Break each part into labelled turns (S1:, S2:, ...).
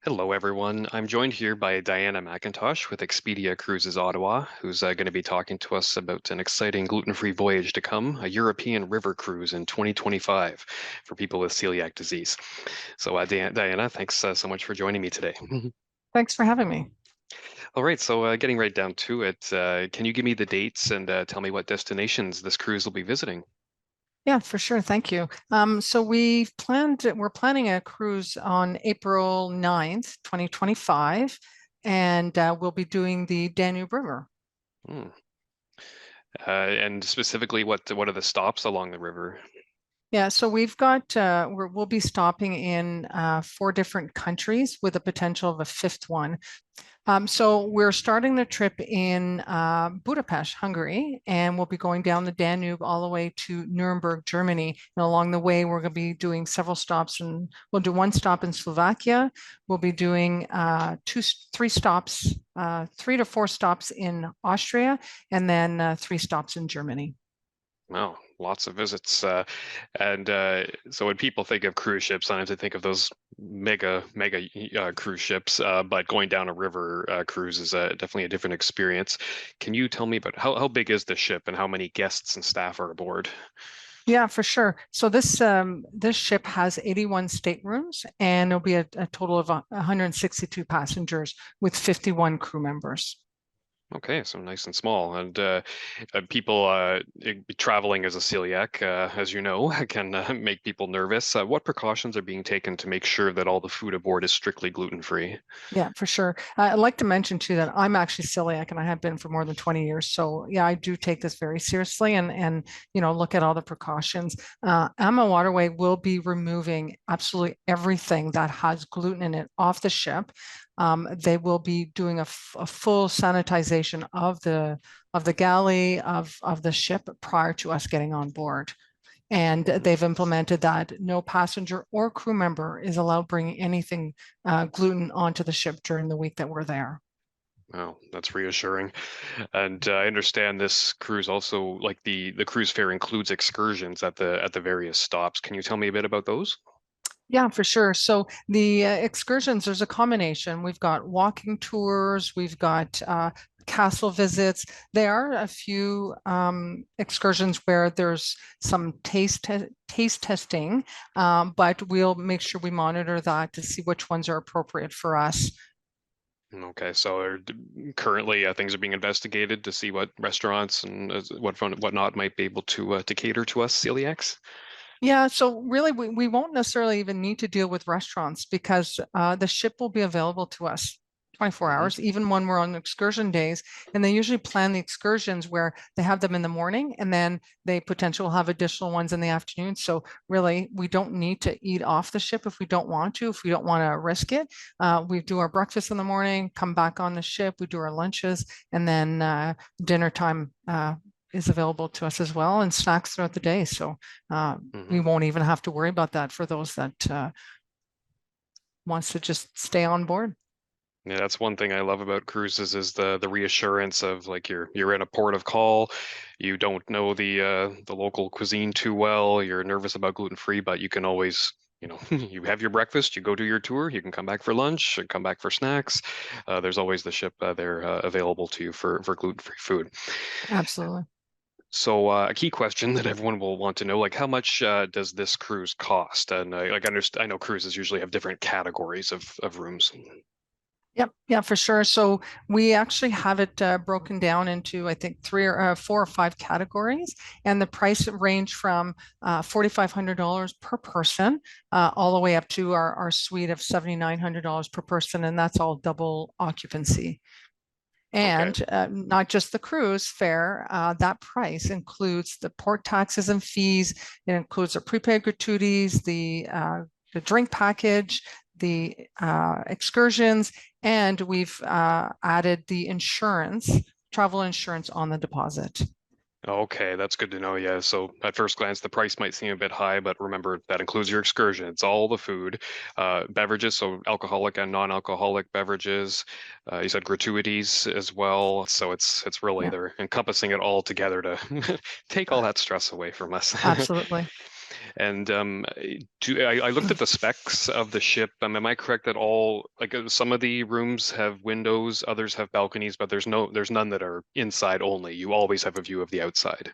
S1: Hello, everyone. I'm joined here by Diana McIntosh with Expedia Cruises Ottawa, who's going to be talking to us about an exciting gluten-free voyage to come, a European river cruise in 2025 for people with celiac disease. So, Diana, thanks so much for joining me today.
S2: Thanks for having me.
S1: All right, so getting right down to it, can you give me the dates and tell me what destinations this cruise will be visiting?
S2: Yeah, for sure. Thank you. So we're planning a cruise on April 9th, 2025, and we'll be doing the Danube River.
S1: Hmm. And specifically, what are the stops along the river?
S2: Yeah, so we'll be stopping in four different countries with a potential of a fifth one. So we're starting the trip in Budapest, Hungary, and we'll be going down the Danube all the way to Nuremberg, Germany. And along the way, we're going to be doing several stops, and we'll do one stop in Slovakia. We'll be doing three to four stops in Austria, and then three stops in Germany.
S1: Wow, lots of visits. And so when people think of cruise ships, sometimes they think of those mega cruise ships. But going down a river cruise is definitely a different experience. Can you tell me about how big is the ship and how many guests and staff are aboard?
S2: Yeah, for sure. So this ship has 81 staterooms, and there'll be a total of 162 passengers with 51 crew members.
S1: Okay, so nice and small. And people traveling as a celiac, as you know, can make people nervous. What precautions are being taken to make sure that all the food aboard is strictly gluten-free?
S2: Yeah, for sure. I'd like to mention too that I'm actually celiac and I have been for more than 20 years. So yeah, I do take this very seriously and look at all the precautions. AMA Waterway will be removing absolutely everything that has gluten in it off the ship. They will be doing a full sanitization of the galley of the ship prior to us getting on board. And they've implemented that no passenger or crew member is allowed bringing anything gluten onto the ship during the week that we're there.
S1: Wow, that's reassuring. And I understand this cruise also, like the cruise fare includes excursions at the various stops. Can you tell me a bit about those?
S2: Yeah, for sure. So the excursions, there's a combination. We've got walking tours, we've got castle visits. There are a few excursions where there's some taste testing, but we'll make sure we monitor that to see which ones are appropriate for us.
S1: Okay, so currently things are being investigated to see what restaurants and whatnot might be able to cater to us celiacs.
S2: Yeah, so really, we won't necessarily even need to deal with restaurants because the ship will be available to us 24
S1: Hmm.
S2: hours, even when we're on excursion days. And they usually plan the excursions where they have them in the morning and then they potentially will have additional ones in the afternoon. So really, we don't need to eat off the ship if we don't want to, if we don't want to risk it. We do our breakfast in the morning, come back on the ship, we do our lunches, and then dinner time is available to us as well, and snacks throughout the day. So we
S1: Hmm.
S2: won't even have to worry about that for those that wants to just stay on board.
S1: Yeah, that's one thing I love about cruises is the reassurance of like you're in a port of call, you don't know the local cuisine too well, you're nervous about gluten free, but you can always, you have your breakfast, you go do your tour, you can come back for lunch, and come back for snacks. There's always the ship there available to you for gluten free food.
S2: Absolutely.
S1: So a key question that everyone will want to know, like how much does this cruise cost? And I know cruises usually have different categories of rooms.
S2: Yep, yeah, for sure. So we actually have it broken down into, I think, four or five categories, and the price range from $4,500 per person all the way up to our suite of $7,900 per person, and that's all double occupancy.
S1: Okay.
S2: And not just the cruise fare, that price includes the port taxes and fees. It includes the prepaid gratuities, the drink package, the excursions, and we've added the insurance, travel insurance on the deposit.
S1: Okay, that's good to know. Yeah. So at first glance, the price might seem a bit high, but remember that includes your excursion. It's all the food, beverages, so alcoholic and non-alcoholic beverages. You said gratuities as well. So it's really
S2: Yeah,
S1: they're encompassing it all together to take all that stress away from us.
S2: absolutely.
S1: And I looked at the specs of the ship. Am I correct that all like some of the rooms have windows, others have balconies, but there's none that are inside only. You always have a view of the outside.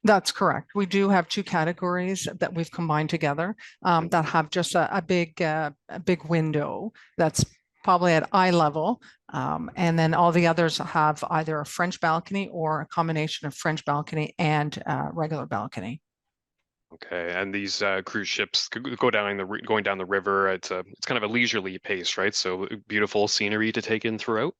S2: That's correct. We do have two categories that we've combined together that have just a big window that's probably at eye level. And then all the others have either a French balcony or a combination of French balcony and regular balcony.
S1: Okay, and these cruise ships going down the river. It's kind of a leisurely pace, right? So beautiful scenery to take in throughout.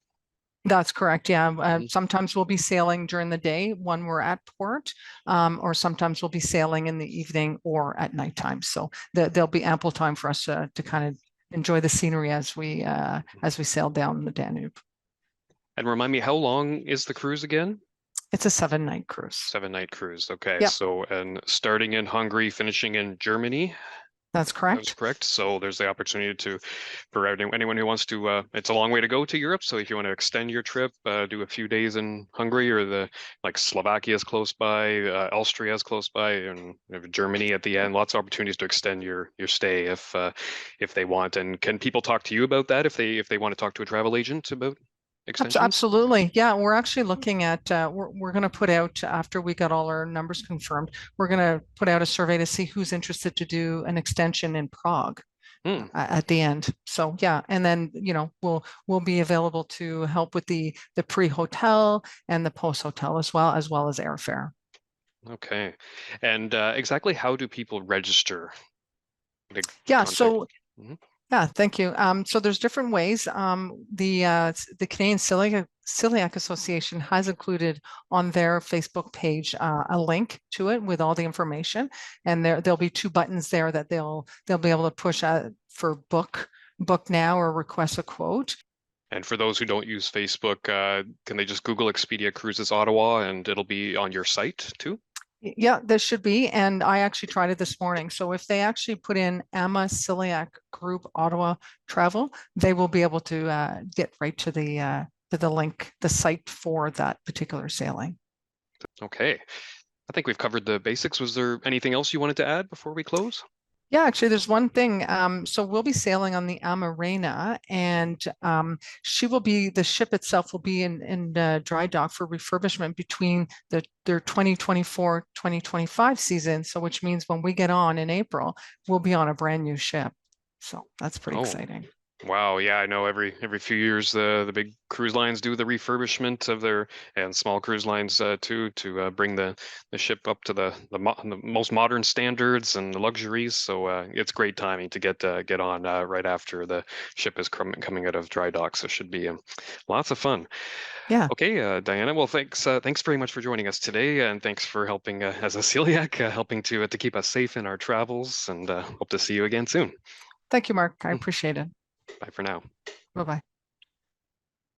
S2: That's correct. Yeah.
S1: Mhm.
S2: Sometimes we'll be sailing during the day when we're at port, or sometimes we'll be sailing in the evening or at nighttime. So there'll be ample time for us to kind of enjoy the scenery as we sail down the Danube.
S1: And remind me, how long is the cruise again?
S2: It's a 7 night cruise.
S1: 7 night cruise. Okay,
S2: Yep,
S1: so and starting in Hungary, finishing in Germany.
S2: that's
S1: That's
S2: correct.
S1: correct. So there's the opportunity for anyone who wants to, it's a long way to go to Europe. So if you want to extend your trip, do a few days in Hungary or like Slovakia is close by, Austria is close by, and Germany at the end. Lots of opportunities to extend your stay if they want. And can people talk to you about that if they want to talk to a travel agent about extensions?
S2: Absolutely. Yeah, we're actually looking at we're going to put out after we got all our numbers confirmed, we're going to put out a survey to see who's interested to do an extension in Prague
S1: Hmm.
S2: at the end. So yeah, and then we'll be available to help with the pre-hotel and the post-hotel as well as airfare.
S1: Okay. And exactly how do people register to
S2: Yeah,
S1: contact?
S2: so
S1: Mhm.
S2: yeah, thank you. So there's different ways. The Canadian Celiac Association has included on their Facebook page a link to it with all the information, and there'll be two buttons there that they'll be able to push for book now or request a quote.
S1: And for those who don't use Facebook, can they just Google Expedia Cruises Ottawa and it'll be on your site too?
S2: Yeah, there should be. And I actually tried it this morning. So if they actually put in AMA Celiac Group Ottawa Travel, they will be able to get right to the link, the site for that particular sailing.
S1: Okay. I think we've covered the basics. Was there anything else you wanted to add before we close?
S2: Yeah, actually, there's one thing. So we'll be sailing on the Amarena, and the ship itself will be in dry dock for refurbishment between their 2024-2025 season. So which means when we get on in April, we'll be on a brand new ship. So that's pretty
S1: Oh,
S2: exciting.
S1: wow. Yeah, I know every few years the big cruise lines do the refurbishment of their and small cruise lines too to bring the ship up to the most modern standards and the luxuries. So it's great timing to get on right after the ship is coming out of dry dock. So it should be lots of fun.
S2: Yeah,
S1: Okay, Diana. Well, thanks very much for joining us today, and thanks for helping as a celiac, helping to keep us safe in our travels. And hope to see you again soon.
S2: thank you, Mark. I
S1: Mm,
S2: appreciate it.
S1: bye for now.
S2: Bye bye.